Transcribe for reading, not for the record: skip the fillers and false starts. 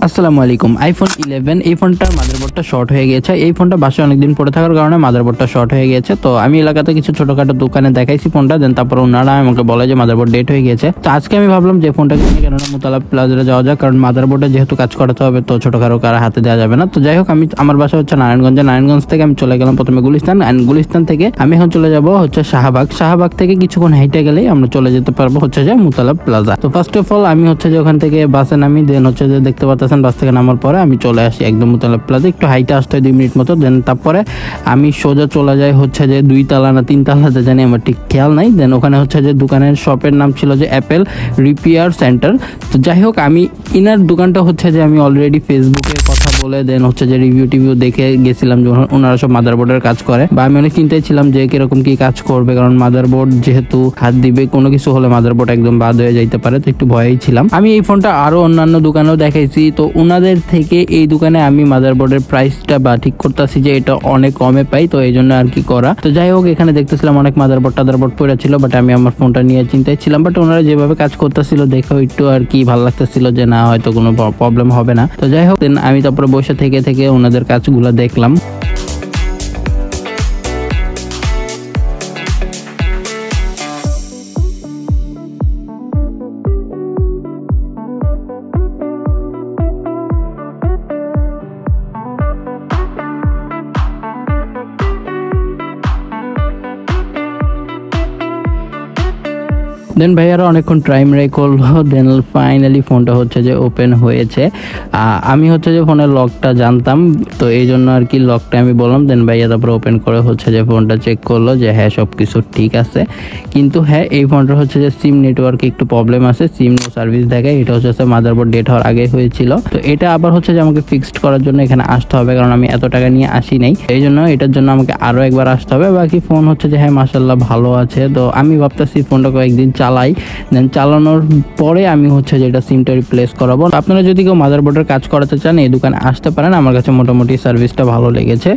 আসসালামু আলাইকুম। আইফোন 11 এই ফোনটার মাদারবোর্ডটা শর্ট হয়ে গিয়েছে। এই ফোনটা বাসায় অনেকদিন পড়ে থাকার কারণে মাদারবোর্ডটা শর্ট হয়ে গিয়েছে। তো আমি এলাকাতে কিছু ছোটখাটো দোকানে দেখাইছি ফোনটা, দেন তারপর ওনারা আমাকে বলে যে মাদারবোর্ড ডেট হয়ে গিয়েছে। তো আজকে আমি ভাবলাম যে ফোনটা কিনে কেননা মুতালা প্লাজারে যাওয়া যায়, কারণ মাদারবোর্ডে যেহেতু কাজ করাতে হবে তো ছোটখাটো কারো হাতে দেওয়া যাবে না। তো যাই হোক, আমি আমার বাসা হচ্ছে নারায়ণগঞ্জ থেকে আমি চলে গেলাম প্রথমে গুলিস্তান থেকে আমি এখন চলে যাব হচ্ছে শাহবাগ থেকে কিছুক্ষণ হাইটে গেলেই আমরা চলে যেতে পারবো হচ্ছে যে মুতালা প্লাজা। তো ফার্স্ট অফ অল আমি হচ্ছে যে ওখান থেকে বাসে নামি, দেন হচ্ছে যে দেখতে পাচ্ছেন বাস থেকে নামার পরে আমি চলে আসি একদম মুতালা প্লাজা। একটু হাইটে আসতে হয় 2 মিনিট মতো, দেন তারপরে আমি সোজা চলে যাই হচ্ছে যে 2 তলা না 3 তলাতে জানি আমার ঠিক খেয়াল নাই। দেন ওখানে হচ্ছে যে দোকানের শপের নাম ছিল যে অ্যাপেল রিপেয়ার সেন্টার। তো যাই হোক, আমি ইনার দোকানটা হচ্ছে যে আমি অলরেডি ফেসবুকে কথা বলে দেন হচ্ছে যে রিভিউ দেখে গেছিলাম যে ওনারা সব মাদারবোর্ডের কাজ করে, বা আমি অনেক চিন্তায় ছিলাম যে কিরকম কি কাজ করবে, কারণ মাদারবোর্ড যেহেতু হাত দিবে কোনো কিছু হলে মাদারবোর্ড একদম বাদ হয়ে যাইতে পারে, তো একটু ভয়েই ছিলাম। আমি এই ফোনটা আরো অন্যান্য দোকানেও দেখাইছি, তো ওনাদের থেকে এই দোকানে আমি মাদারবোর্ডের প্রাইসটা বা ঠিক করতেছি যে এটা অনেক কমে পাই, তো এই জন্য আর কি করা। তো যাই হোক, এখানে দেখতেছিলাম অনেক মাদারবোর্ড পড়ে ছিল, বাট আমি আমার ফোনটা নিয়ে চিন্তায় ছিলাম। বাট ওনারা যেভাবে কাজ করতেছিল দেখেও একটু আর কি ভালো লাগতেছিল যে না, হয়তো কোনো প্রবলেম হবে না। তো যাই হোক, আমি তারপরে বসে থেকে ওনাদের কাজগুলো দেখলাম। দেন ভাইয়ারা অনেকক্ষণ টাইম করলো, দেন ফাইনালি ফোনটা হচ্ছে যে ওপেন হয়েছে। আমি হচ্ছে যে ফোনের লকটা জানতাম, তো এই জন্য আর কি লকটা আমি বললাম। দেন ভাইয়া তারপরে ওপেন করে হচ্ছে যে ফোনটা চেক করলো যে হ্যাঁ সব কিছু ঠিক আছে, কিন্তু হ্যাঁ এই ফোনটা হচ্ছে যে সিম নেটওয়ার্কে একটু প্রবলেম আছে, সিম নো সার্ভিস দেখায়। এটা হচ্ছে মাদারবোর্ড ডেট হওয়ার আগে হয়েছিল, তো এটা আবার হচ্ছে যে আমাকে ফিক্সড করার জন্য এখানে আসতে হবে, কারণ আমি এত টাকা নিয়ে আসি নাই। এই জন্য এটার জন্য আমাকে আরো একবার আসতে হবে। বাকি ফোন হচ্ছে যে হ্যাঁ মাশাআল্লাহ ভালো আছে। তো আমি ভাবতেছি ফোনটা কয়েকদিন চালাই, দেন চালানোর পরে আমি হচ্ছে যেটা সিমটা রিপ্লেস করাবো। আপনারা যদি কেউ মাদারবোর্ডের কাজ করাতে চান এই দোকানে আসতে পারেন, আমার কাছে মোটামুটি সার্ভিসটা ভালো লেগেছে।